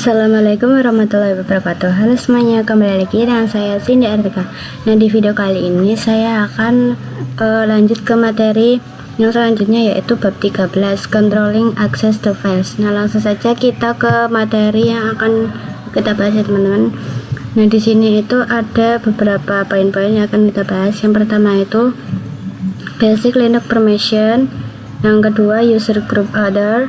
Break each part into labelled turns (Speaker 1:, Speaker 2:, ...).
Speaker 1: Assalamualaikum warahmatullahi wabarakatuh. Halo semuanya, kembali lagi dengan saya Cindy Artika. Nah, di video kali ini saya akan lanjut ke materi yang selanjutnya, yaitu bab 13, Controlling Access to Files. Nah, langsung saja kita ke materi yang akan kita bahas ya teman-teman. Nah, di sini itu ada beberapa poin-poin yang akan kita bahas. Yang pertama itu Basic Linux Permission, yang kedua User Group Order,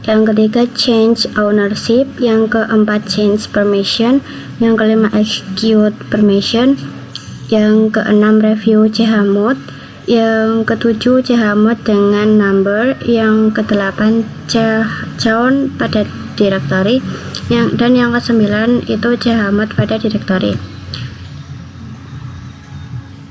Speaker 1: yang ketiga change ownership, yang keempat change permission, yang kelima execute permission, yang keenam review chmod, yang ketujuh chmod dengan number, yang kedelapan chown pada directory, dan yang kesembilan itu chmod pada directory.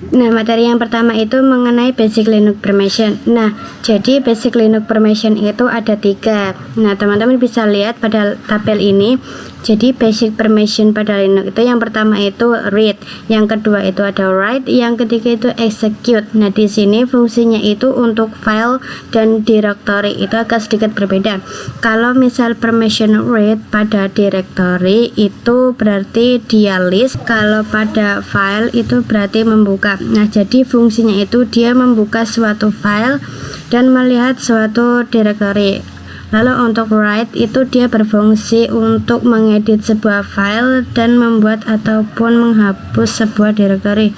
Speaker 1: Nah, materi yang pertama itu mengenai Basic Linux Permission. Nah, jadi Basic Linux Permission itu ada 3. Nah, teman-teman bisa lihat pada tabel ini. Jadi Basic Permission pada Linux itu yang pertama itu read, yang kedua itu ada write, yang ketiga itu execute. Nah, di sini fungsinya itu untuk file dan directory itu agak sedikit berbeda. Kalau misal permission read pada directory itu berarti dia list, kalau pada file itu berarti membuka. Nah, jadi fungsinya itu dia membuka suatu file dan melihat suatu directory. Lalu untuk write itu dia berfungsi untuk mengedit sebuah file dan membuat ataupun menghapus sebuah directory.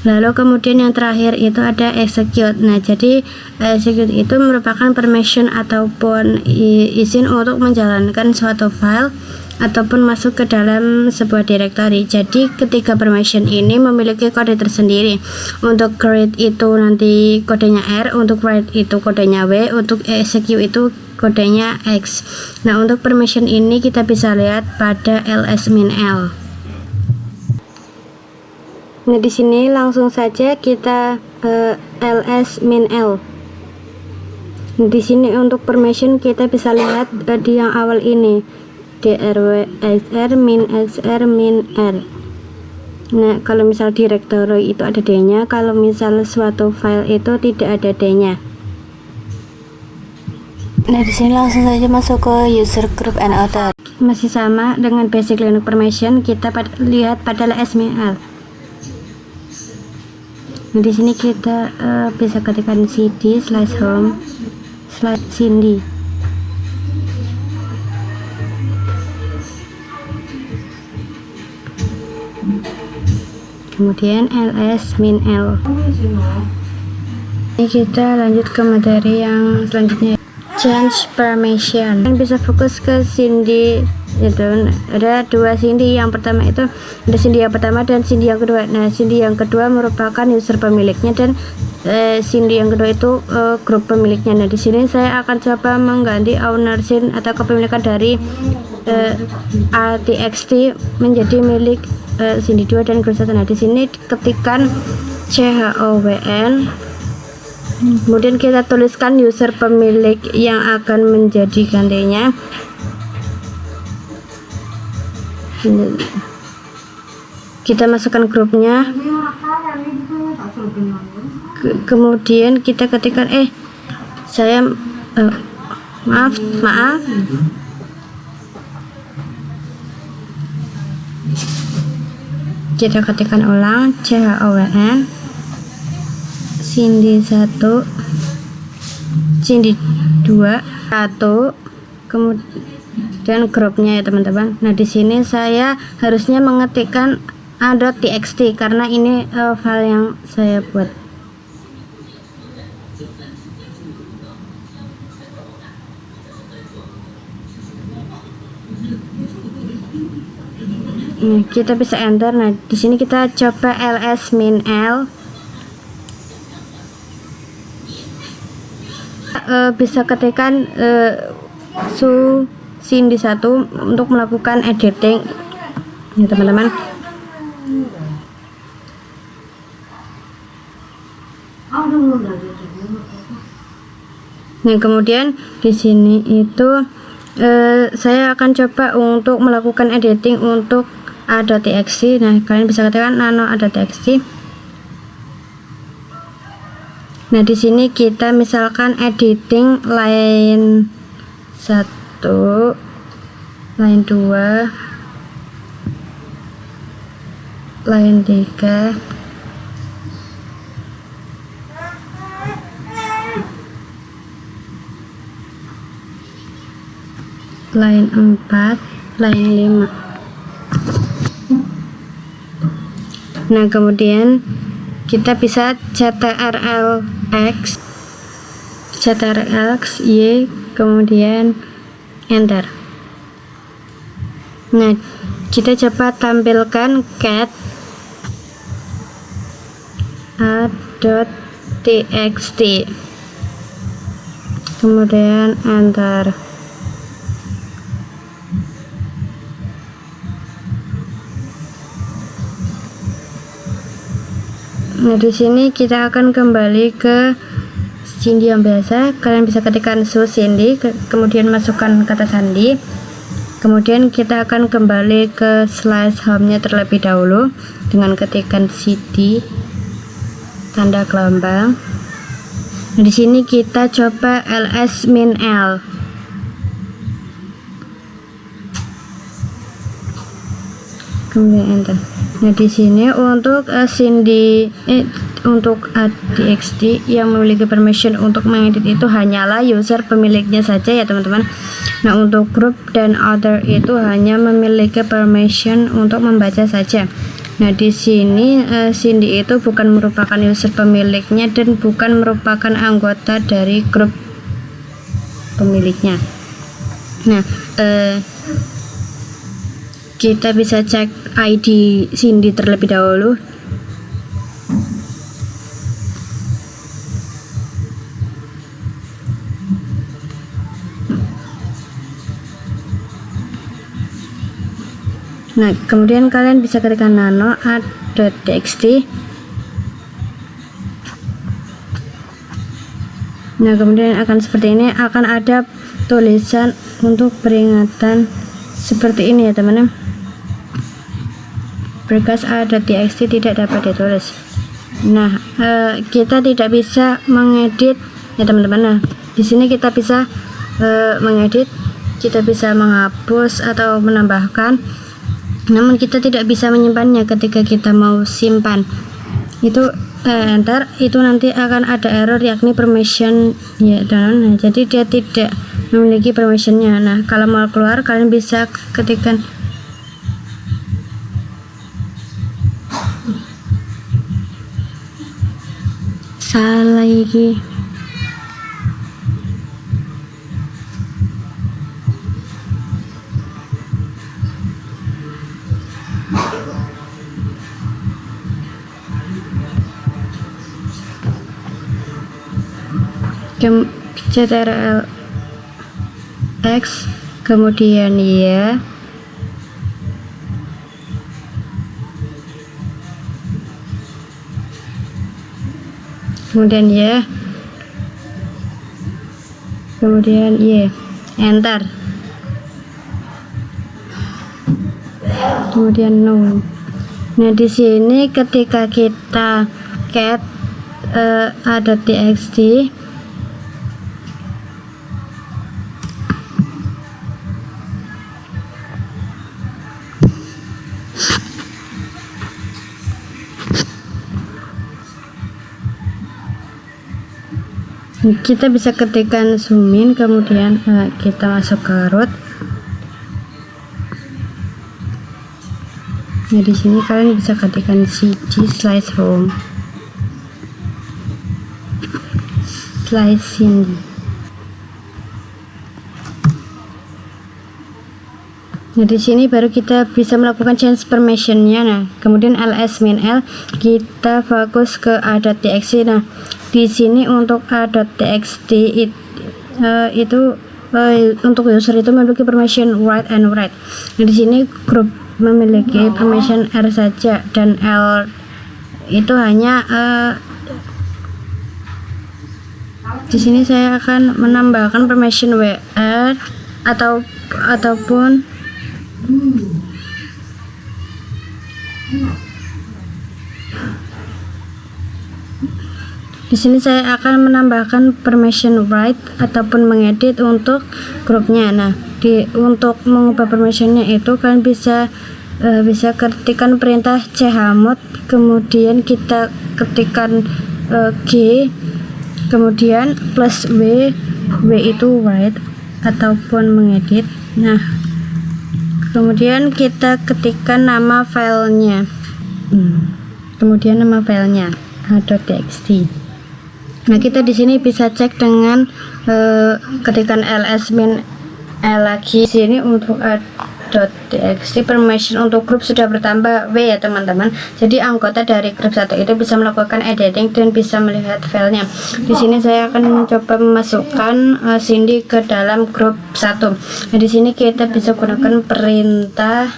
Speaker 1: Lalu kemudian yang terakhir itu ada execute. Nah, jadi execute itu merupakan permission ataupun izin untuk menjalankan suatu file ataupun masuk ke dalam sebuah directory. Jadi ketiga permission ini memiliki kode tersendiri. Untuk read itu nanti kodenya R, untuk write itu kodenya W, untuk execute itu kodenya X. Nah, untuk permission ini kita bisa lihat pada ls-l. Nah, di sini langsung saja kita ls-l. Di sini untuk permission kita bisa lihat di yang awal ini drw xr min xr min r. Nah, kalau misal directory itu ada D-nya, kalau misal suatu file itu tidak ada D-nya. Nah, di sini langsung saja masuk ke user group and order. Masih sama dengan Basic Linux Permission, kita lihat pada ls-l. Nah, di sini kita bisa ketikkan cd/home/cindy. Kemudian ls-l. Ini kita lanjut ke materi yang selanjutnya, change permission. Kalian bisa fokus ke Cindy. Itu ada 2 Cindy. Yang pertama itu ada Cindy yang pertama dan Cindy yang kedua. Nah, Cindy yang kedua merupakan user pemiliknya dan Cindy yang kedua itu grup pemiliknya. Nah, di sini saya akan coba mengganti ownership atau kepemilikan dari ATXT menjadi milik Cindy 2 dan grup 1. Nah, di sini ketikkan chown, kemudian kita tuliskan user pemilik yang akan menjadi gantinya. Kita masukkan grupnya, kemudian kita ketikkan maaf kita ketikkan ulang chown Cindy 1 Cindy 2 1, kemudian grupnya ya teman-teman. Nah, di sini saya harusnya mengetikkan a.txt karena ini file yang saya buat. Nah, kita bisa enter. Nah, di sini kita coba ls-l. Bisa ketikkan Cindy 1 untuk melakukan editing ya teman-teman. Nah, kemudian di sini itu saya akan coba untuk melakukan editing untuk a.txt. Nah, kalian bisa ketikkan nano a.txt. Nah, di sini kita misalkan editing line 1 line 2, line 3, line 4, line 5. Nah, kemudian kita bisa CTRL X, Y, kemudian enter. Nah, kita coba tampilkan cat a.txt, kemudian enter. Nah, di sini kita akan kembali ke Cindy yang biasa. Kalian bisa ketikkan so Cindy, kemudian masukkan kata sandi. Kemudian kita akan kembali ke slash home-nya terlebih dahulu dengan ketikan cd tanda gelombang. Nah, di sini kita coba ls min l. Kemudian enter. Nah, di sini untuk Cindy untuk txt yang memiliki permission untuk mengedit itu hanyalah user pemiliknya saja ya teman-teman. Nah, untuk group dan other itu hanya memiliki permission untuk membaca saja. Nah, di sini Cindy itu bukan merupakan user pemiliknya dan bukan merupakan anggota dari grup pemiliknya. Nah, kita bisa cek ID Cindy terlebih dahulu. Nah, kemudian kalian bisa ketikkan nano a.txt. Nah, kemudian akan seperti ini, akan ada tulisan untuk peringatan seperti ini ya teman-teman. Berkas a.txt tidak dapat ditulis. Nah, kita tidak bisa mengedit ya teman-teman. Nah, di sini kita bisa mengedit, kita bisa menghapus atau menambahkan. Namun kita tidak bisa menyimpannya ketika kita mau simpan. Itu enter, itu nanti akan ada error yakni permission ya dan jadi dia tidak memiliki permissionnya. Nah, kalau mau keluar kalian bisa ketikkan salah lagi. CTRL X, kemudian ya, kemudian ya, kemudian y, enter, kemudian no. Nah, di sini ketika kita cat ada txt, kita bisa ketikkan zoom in, kemudian kita masuk ke root. Nah, di sini kalian bisa ketikkan cd slash home slash Cindy. Nah, di sini baru kita bisa melakukan change permissionnya. Nah, kemudian ls min l, kita fokus ke a.txt. Nah, di sini untuk a.txt itu untuk user itu memiliki permission write and write. Nah, di sini grup memiliki permission R saja dan L itu hanya di sini saya akan menambahkan permission WR ataupun di sini saya akan menambahkan permission write ataupun mengedit untuk grupnya. Nah, untuk mengubah permissionnya itu kalian bisa ketikkan perintah chmod, kemudian kita ketikkan G, kemudian plus W itu write ataupun mengedit. Nah, kemudian kita ketikkan nama filenya, kemudian nama filenya a.txt. Nah, kita di sini bisa cek dengan ketikan ls-min l lagi. Sini untuk a.txt permission untuk grup sudah bertambah W ya teman-teman. Jadi anggota dari grup 1 itu bisa melakukan editing dan bisa melihat filenya. Di sini saya akan mencoba memasukkan Cindy ke dalam grup 1. Nah, di sini kita bisa gunakan perintah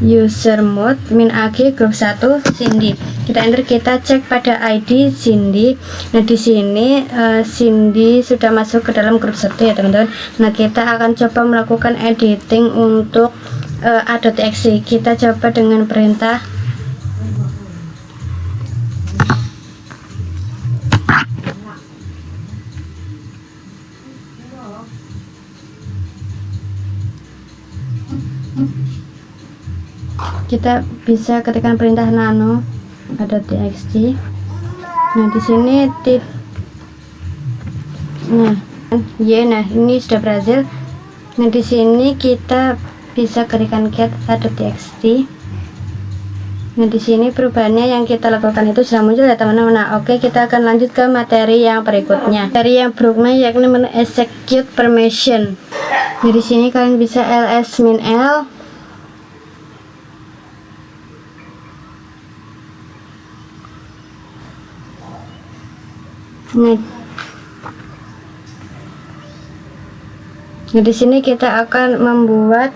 Speaker 1: user mode min ag grup 1 Cindy. Kita enter, kita cek pada ID Cindy. Nah, di sini Cindy sudah masuk ke dalam grup 1 ya teman-teman. Nah, kita akan coba melakukan editing untuk a.txt. Kita coba dengan perintah kita bisa ketikkan perintah nano a.txt. Nah, di sini nah ini sudah berhasil. Nah, di sini kita bisa ketikkan get a.txt. Nah, di sini perubahannya yang kita lakukan itu sudah muncul ya teman-teman. Nah, oke, kita akan lanjut ke materi yang berikutnya. Materi yang berikutnya yakni execute permission. Nah, di sini kalian bisa ls-min l Nah, di sini kita akan membuat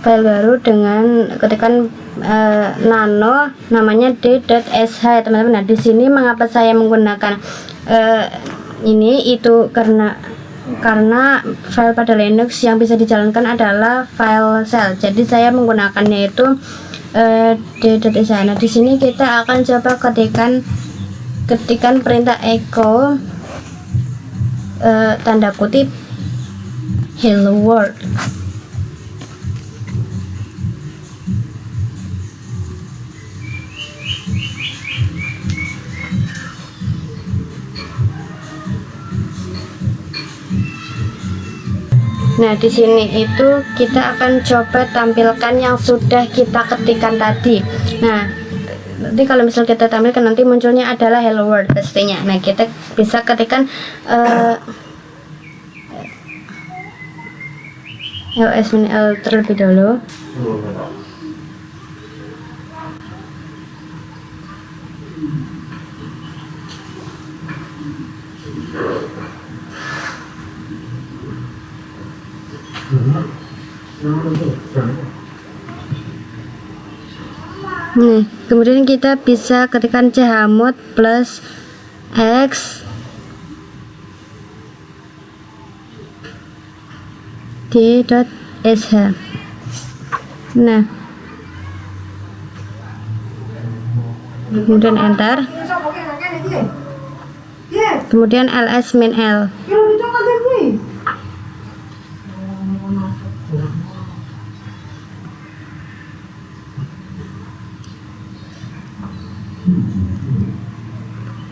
Speaker 1: file baru dengan ketikan nano namanya d.sh ya teman-teman. Nah, di sini mengapa saya menggunakan itu karena file pada Linux yang bisa dijalankan adalah file shell. Jadi saya menggunakannya itu d.sh. Nah, di sini kita akan coba ketikan perintah echo tanda kutip hello world. Nah, di sini itu kita akan coba tampilkan yang sudah kita ketikkan tadi. Nah, nanti kalau misal kita tampilkan nanti munculnya adalah hello world pastinya. Nah, kita bisa ketikkan ls-l terlebih dahulu. Nih, kemudian kita bisa ketikkan chmod plus x d.sh. Nah, kemudian enter, kemudian ls-min l.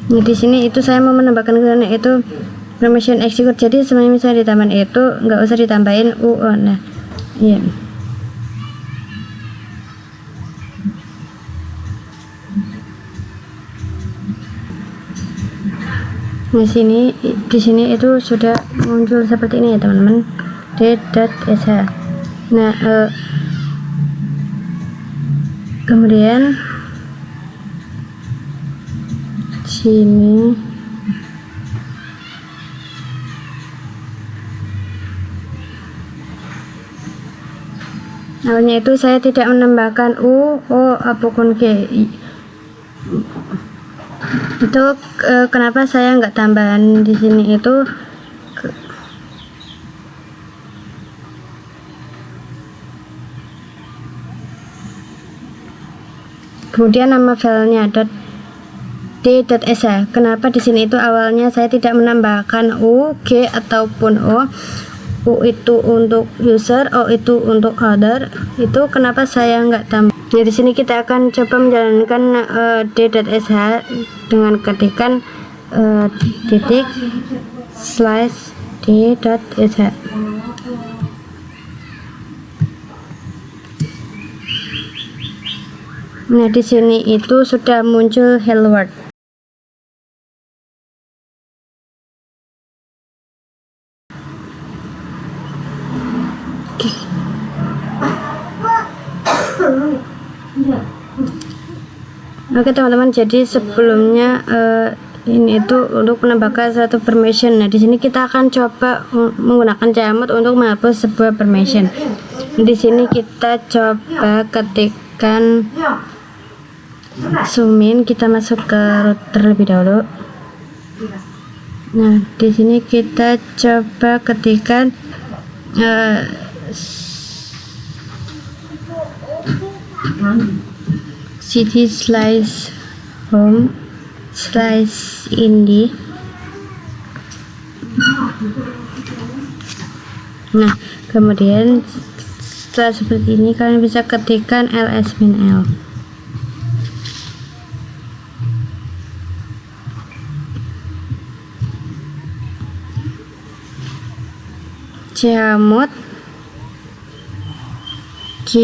Speaker 1: Nah, di sini itu saya mau menambahkan karena itu permission execute. Jadi semuanya misalnya di taman itu nggak usah ditambahin nah iya. Di sini itu sudah muncul seperti ini ya teman-teman, d.sh. Nah, kemudian sini awalnya itu saya tidak menambahkan u, o, apapun g. Itu kenapa saya nggak tambahan di sini itu kemudian nama filenya .d.sh. Kenapa di sini itu awalnya saya tidak menambahkan u, g ataupun o. U itu untuk user, O itu untuk other. Itu kenapa saya nggak tambah? Nah, di sini kita akan coba menjalankan d.sh dengan ketikan titik slash d.sh. Nah, di sini itu sudah muncul hello world. Oke teman-teman, jadi sebelumnya ini itu untuk menambahkan satu permission. Nah, di sini kita akan coba menggunakan Chmod untuk menghapus sebuah permission. Di sini kita coba ketikkan zoom in, kita masuk ke root terlebih dahulu. Nah, di sini kita coba ketikkan city slash home slash indie. Nah, kemudian setelah seperti ini kalian bisa ketikkan ls-l. Chmod G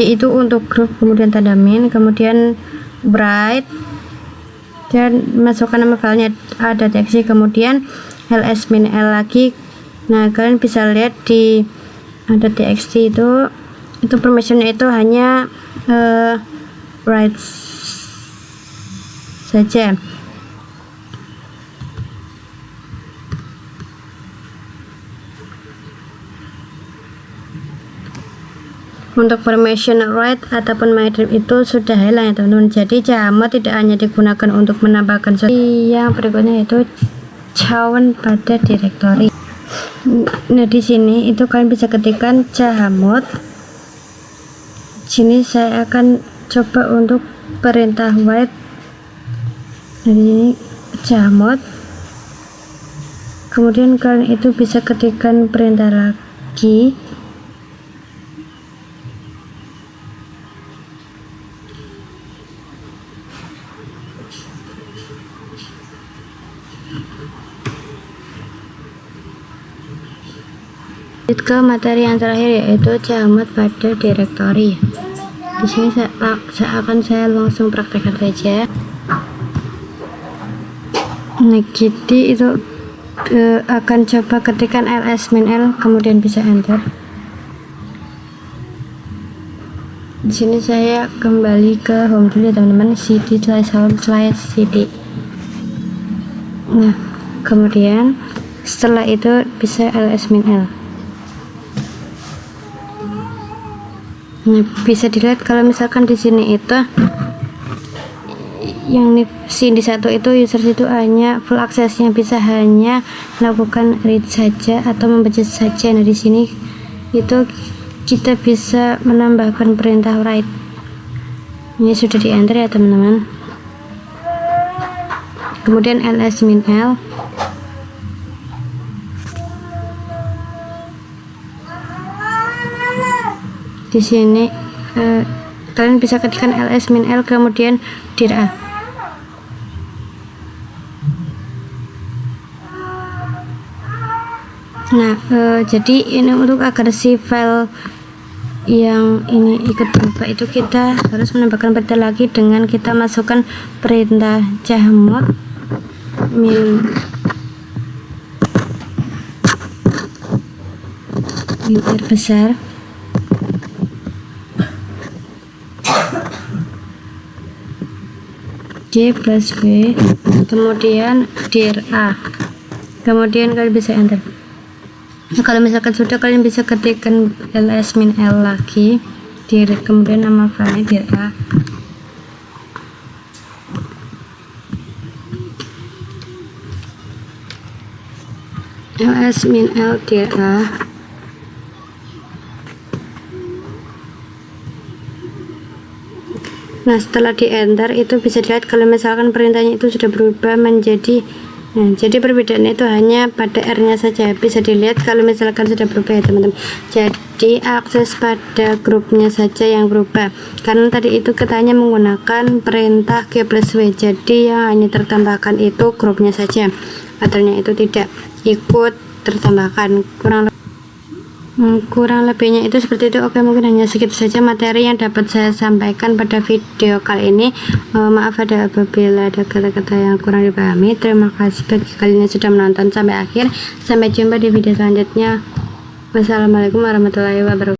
Speaker 1: itu untuk grup, kemudian tanda min, kemudian bright, dan masukkan nama filenya ada txt, kemudian ls-l lagi. Nah, kalian bisa lihat di ada txt itu permissionnya itu hanya bright saja. Untuk permission write ataupun my-dream itu sudah hilang ya teman-teman. Jadi Chmod tidak hanya digunakan untuk menambahkan sesuatu. Yang berikutnya itu cawan pada directory. Nah, di sini itu kalian bisa ketikkan Chmod. Sini saya akan coba untuk perintah write. Nah, di sini Chmod. Kemudian kalian itu bisa ketikkan perintah lagi. Ke materi yang terakhir, yaitu Chmod pada directory. Di sini saya langsung praktekkan saja. Nah, jadi itu akan coba ketikkan ls-l, kemudian bisa enter. Di sini saya kembali ke home dulu ya teman-teman, cd slash home slash cd. Nah, kemudian setelah itu bisa ls-l. Nah, bisa dilihat kalau misalkan di sini itu yang Cindy 1 itu user itu hanya full aksesnya bisa hanya melakukan read saja atau membaca saja. Nah, di sini itu kita bisa menambahkan perintah write. Ini sudah di enter ya teman-teman. Kemudian ls-l. Di sini kalian bisa ketikkan ls-l kemudian dir a. Nah, jadi ini untuk agar si file yang ini ikut berubah itu kita harus menambahkan perintah lagi dengan kita masukkan perintah chmod min besar J plus B, kemudian dir A, kemudian kalian bisa enter. Nah, kalau misalkan sudah, kalian bisa ketikkan ls-l lagi. dir, kemudian nama filenya dir A. ls min l dir A. Nah, setelah di enter itu bisa dilihat kalau misalkan perintahnya itu sudah berubah menjadi, jadi perbedaannya itu hanya pada R nya saja. Bisa dilihat kalau misalkan sudah berubah ya teman-teman. Jadi akses pada grupnya saja yang berubah, karena tadi itu kita hanya menggunakan perintah G+W, jadi yang hanya tertambahkan itu grupnya saja, patternnya itu tidak ikut tertambahkan. Kurang lebihnya itu seperti itu. Oke, mungkin hanya segitu saja materi yang dapat saya sampaikan pada video kali ini. Maaf apabila ada kata-kata yang kurang dipahami. Terima kasih bagi kalian yang sudah menonton sampai akhir. Sampai jumpa di video selanjutnya. Wassalamualaikum warahmatullahi wabarakatuh.